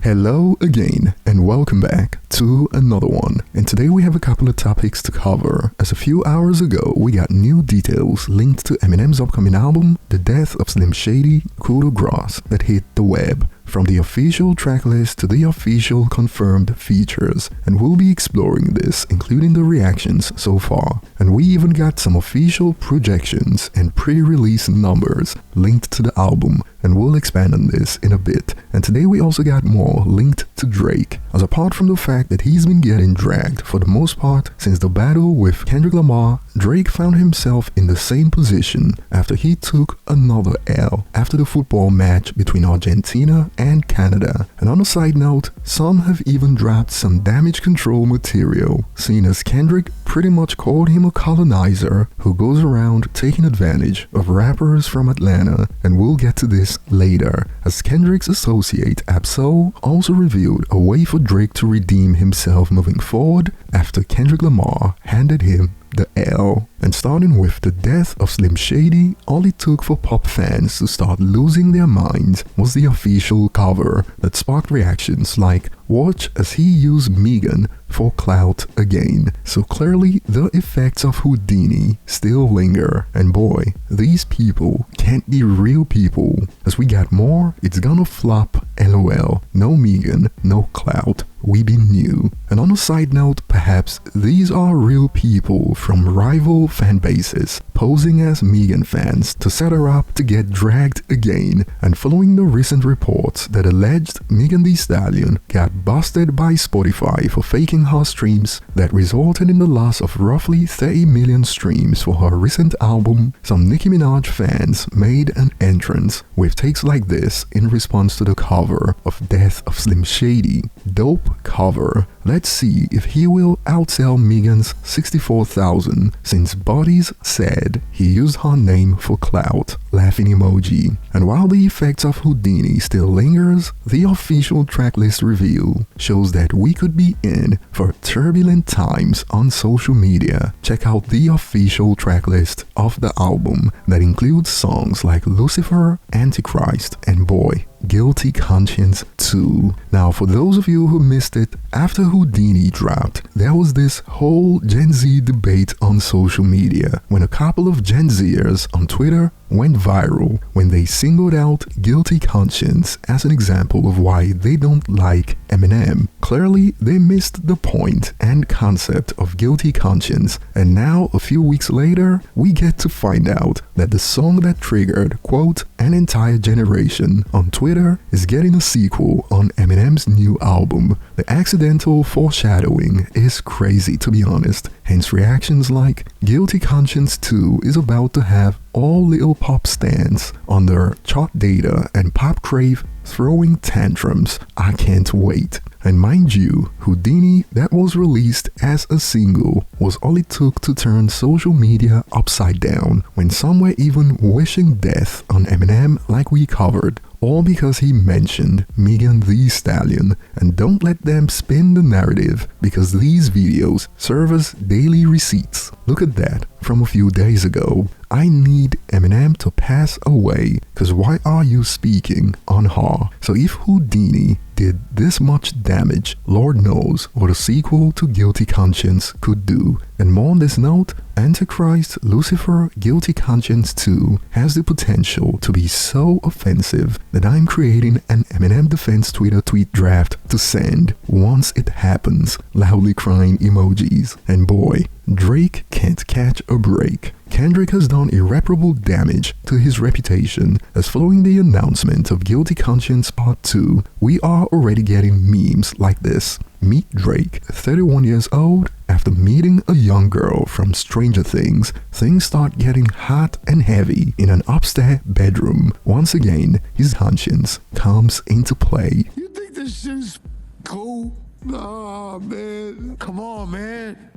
Hello again and welcome back to another one. And today we have a couple of topics to cover, as a few hours ago we got new details linked to Eminem's upcoming album, The Death of Slim Shady, Coup de Grace, that hit the web. From the official tracklist to the official confirmed features, and we'll be exploring this, including the reactions so far. And we even got some official projections and pre-release numbers linked to the album, and we'll expand on this in a bit. And today we also got more linked to Drake, as apart from the fact that he's been getting dragged for the most part since the battle with Kendrick Lamar, Drake found himself in the same position after he took another L after the football match between Argentina and Canada. And on a side note, some have even dropped some damage control material, seeing as Kendrick pretty much called him a colonizer who goes around taking advantage of rappers from Atlanta, and we'll get to this later, as Kendrick's associate Ab-Soul also revealed a way for Drake to redeem himself moving forward after Kendrick Lamar handed him the L. And starting with the death of Slim Shady, all it took for pop fans to start losing their minds was the official cover that sparked reactions like, "Watch as he used Megan for clout again." So clearly the effects of Houdini still linger, and boy, these people can't be real people. As we got more, it's gonna flop, lol. No Megan, no clout. We be new. And on a side note, perhaps these are real people from rival fan bases posing as Megan fans to set her up to get dragged again. And following the recent reports that alleged Megan Thee Stallion got busted by Spotify for faking her streams that resulted in the loss of roughly 30 million streams for her recent album, some Nicki Minaj fans made an entrance with takes like this in response to the cover of Death of Slim Shady. Dope cover. Let's see if he will outsell Megan's 64,000, since bodies said he used her name for clout. Laughing emoji. And while the effects of Houdini still lingers, the official tracklist reveal shows that we could be in for turbulent times on social media. Check out the official tracklist of the album that includes songs like Lucifer, Antichrist, and boy, Guilty Conscience 2. Now, for those of you who missed it, after Houdini dropped, there was this whole Gen Z debate on social media when a couple of Gen Zers on Twitter went viral when they singled out Guilty Conscience as an example of why they don't like Eminem. Clearly, they missed the point and concept of Guilty Conscience, and now, a few weeks later, we get to find out that the song that triggered, quote, an entire generation on Twitter is getting a sequel on Eminem's new album. The accidental foreshadowing is crazy, to be honest, hence reactions like, Guilty Conscience 2 is about to have all Lil Pop stands on their chart data and Pop Crave throwing tantrums. I can't wait. And mind you, Houdini, that was released as a single, was all it took to turn social media upside down, when some were even wishing death on Eminem like we covered, all because he mentioned Megan Thee Stallion. And don't let them spin the narrative, because these videos serve as daily receipts. Look at that from a few days ago. I need Eminem to pass away, cause why are you speaking on her? So if Houdini did this much damage, Lord knows what a sequel to Guilty Conscience could do. And more on this note, Antichrist, Lucifer, Guilty Conscience 2 has the potential to be so offensive that I'm creating an Eminem defense Twitter tweet draft to send once it happens. Loudly crying emojis. And boy, Drake can't catch a break. Kendrick has done irreparable damage to his reputation, as following the announcement of Guilty Conscience Part 2, we are already getting memes like this. Meet Drake, 31 years old, after meeting a young girl from Stranger Things, things start getting hot and heavy in an upstairs bedroom. Once again, his conscience comes into play. You think this shit is cool? Nah, man. Come on, man.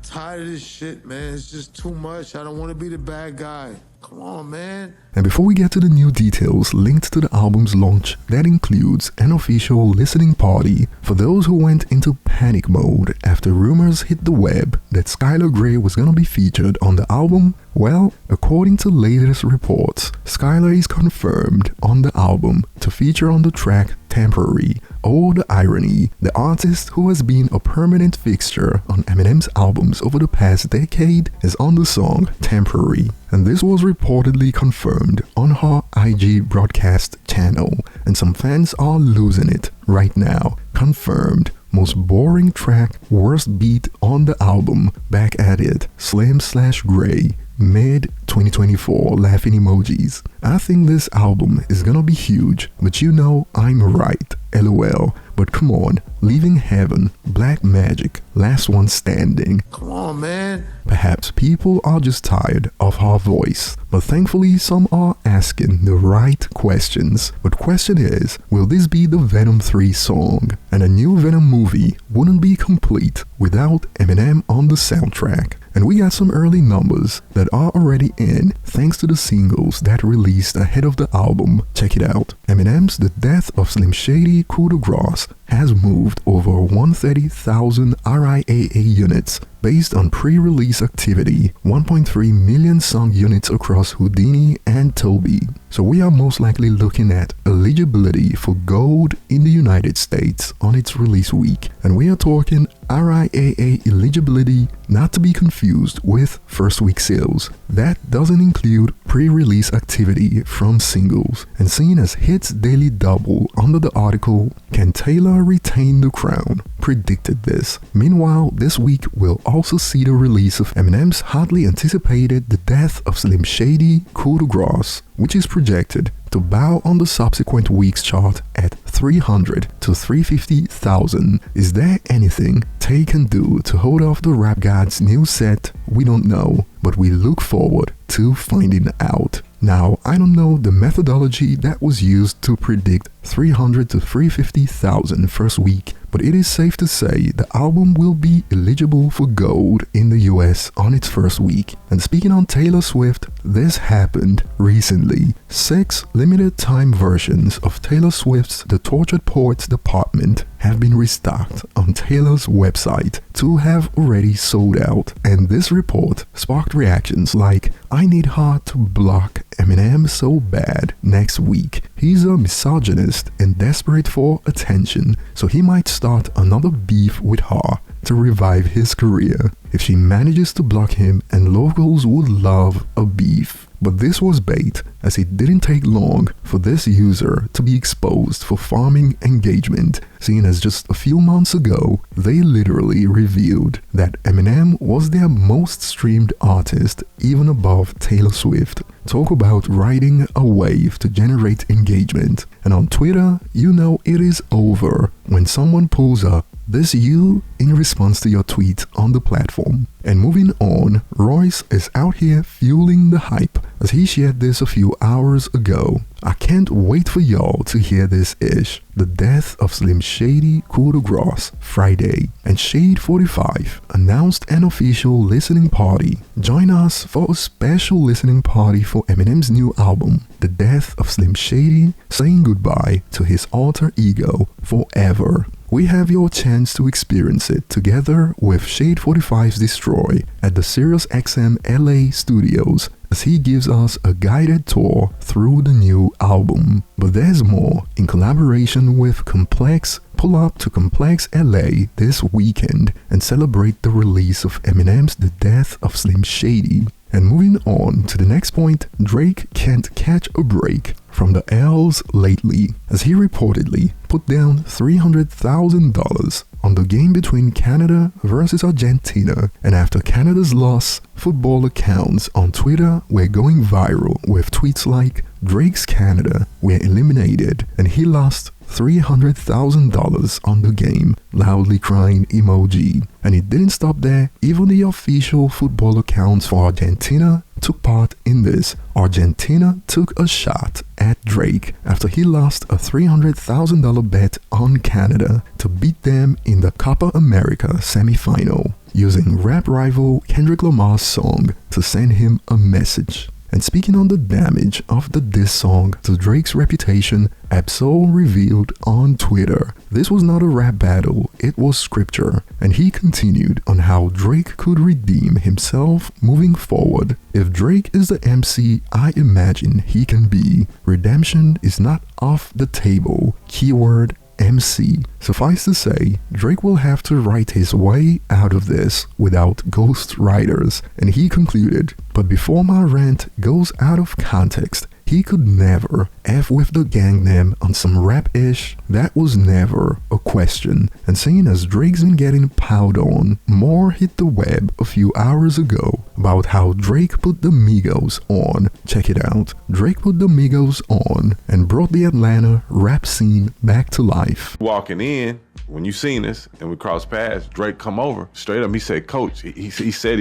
Tired of this shit, man. It's just too much. I don't want to be the bad guy. Come on, man. And before we get to the new details linked to the album's launch, that includes an official listening party for those who went into panic mode after rumors hit the web that Skylar Grey was gonna be featured on the album. Well, according to latest reports, Skylar is confirmed on the album to feature on the track Temporary, Oh, the irony. The artist who has been a permanent fixture on Eminem's albums over the past decade is on the song Temporary. And this was reportedly confirmed on her IG broadcast channel, and some fans are losing it right now. Confirmed. Most boring track, worst beat on the album, back at it, Slim/Gray, mid 2024, laughing emojis. I think this album is gonna be huge, but you know I'm right, lol. But come on, Leaving Heaven, Black Magic, Last One Standing. Come on, man. Perhaps people are just tired of her voice, but thankfully some are asking the right questions. But question is, will this be the Venom 3 song? And a new Venom movie wouldn't be complete without Eminem on the soundtrack. And we got some early numbers that are already in thanks to the singles that released ahead of the album. Check it out. Eminem's The Death of Slim Shady Coup de Grace has moved over 130,000 RIAA units based on pre-release activity, 1.3 million song units across Houdini and Toby. So we are most likely looking at eligibility for gold in the United States on its release week. And we are talking RIAA eligibility, not to be confused with first week sales. That doesn't include pre-release activity from singles. And seeing as hits daily double under the article, can Taylor retain the crown? Predicted this. Meanwhile, this week will also see the release of Eminem's hotly anticipated The Death of Slim Shady Coup de Grace, which is projected to bow on the subsequent week's chart at 300 to 350,000. Is there anything Tay can do to hold off the rap god's new set? We don't know, but we look forward to finding out. Now, I don't know the methodology that was used to predict 300 to 350,000 first week, but it is safe to say the album will be eligible for gold in the US on its first week. And speaking on Taylor Swift, this happened recently. 6 limited time versions of Taylor Swift's The Tortured Poets Department have been restocked on Taylor's website. 2 have already sold out, and this report sparked reactions like, I need her to block Eminem so bad next week. He's a misogynist and desperate for attention, so he might start another beef with her to revive his career. If she manages to block him, and locals would love a beef. But this was bait, as it didn't take long for this user to be exposed for farming engagement, seeing as just a few months ago, they literally revealed that Eminem was their most streamed artist, even above Taylor Swift. Talk about riding a wave to generate engagement. And on Twitter, you know it is over when someone pulls up this you in response to your tweet on the platform. And moving on, Royce is out here fueling the hype as he shared this a few hours ago. I can't wait for y'all to hear this ish. The Death of Slim Shady Coup de Grace, Friday. And Shade 45 announced an official listening party. Join us for a special listening party for Eminem's new album, The Death of Slim Shady, saying goodbye to his alter ego forever. We have your chance to experience it together with Shade 45's Destroy at the SiriusXM LA studios as he gives us a guided tour through the new album. But there's more. In collaboration with Complex, pull up to Complex LA this weekend and celebrate the release of Eminem's The Death of Slim Shady. And moving on to the next point, Drake can't catch a break from the L's lately, as he reportedly put down $300,000 on the game between Canada versus Argentina, and after Canada's loss, football accounts on Twitter were going viral with tweets like, Drake's Canada were eliminated and he lost $300,000 on the game, loudly crying emoji. And it didn't stop there. Even the official football accounts for Argentina took part in this. Argentina took a shot at Drake after he lost a $300,000 bet on Canada to beat them in the Copa America semi-final, using rap rival Kendrick Lamar's song to send him a message. And speaking on the damage of the diss song to Drake's reputation, Absol revealed on Twitter, this was not a rap battle, it was scripture. And he continued on how Drake could redeem himself moving forward. If Drake is the MC I imagine he can be, redemption is not off the table. Keyword MC. Suffice to say, Drake will have to write his way out of this without ghost writers, and he concluded, "But before my rant goes out of context, he could never F with the gang name on some rap-ish. That was never a question." And seeing as Drake's been getting piled on, more hit the web a few hours ago about how Drake put the Migos on. Check it out. Drake put the Migos on and brought the Atlanta rap scene back to life. Walking in, when you seen this and we crossed paths, Drake come over straight up. He said, "Coach," he said,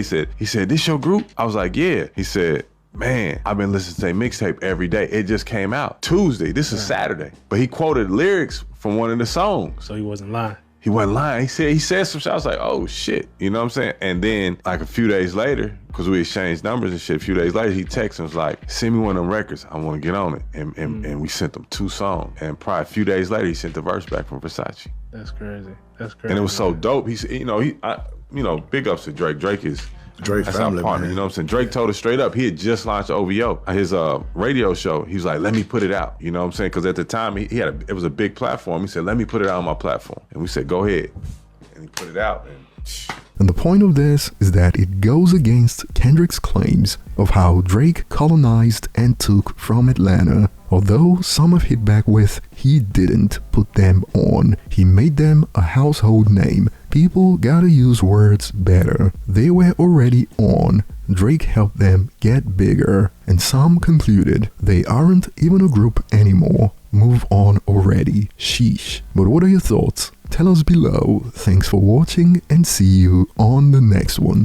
"This your group?" I was like, "Yeah." He said, "Man, I've been listening to their mixtape every day. It just came out Tuesday. This is Saturday." But he quoted lyrics from one of the songs. So he wasn't lying. He wasn't lying. He said some shit. I was like, "Oh shit," you know what I'm saying? And then like a few days later, because we exchanged numbers and shit, a few days later, he texted and was like, "Send me one of them records. I want to get on it." And we sent him 2 songs. And probably a few days later, he sent the verse back from Versace. That's crazy. That's crazy. And it was so dope. He said, big ups to Drake. Drake is Drake that's family, our partner, man. you know what I'm saying? Drake told us straight up, he had just launched OVO, his radio show. He was like, "Let me put it out," you know what I'm saying? Because at the time, it was a big platform. He said, "Let me put it out on my platform." And we said, "Go ahead." And he put it out. And the point of this is that it goes against Kendrick's claims of how Drake colonized and took from Atlanta. Although some have hit back with he didn't put them on, he made them a household name. People gotta use words better. They were already on. Drake helped them get bigger, and some concluded they aren't even a group anymore. Move on already. Sheesh. But what are your thoughts? Tell us below. Thanks for watching and see you on the next one.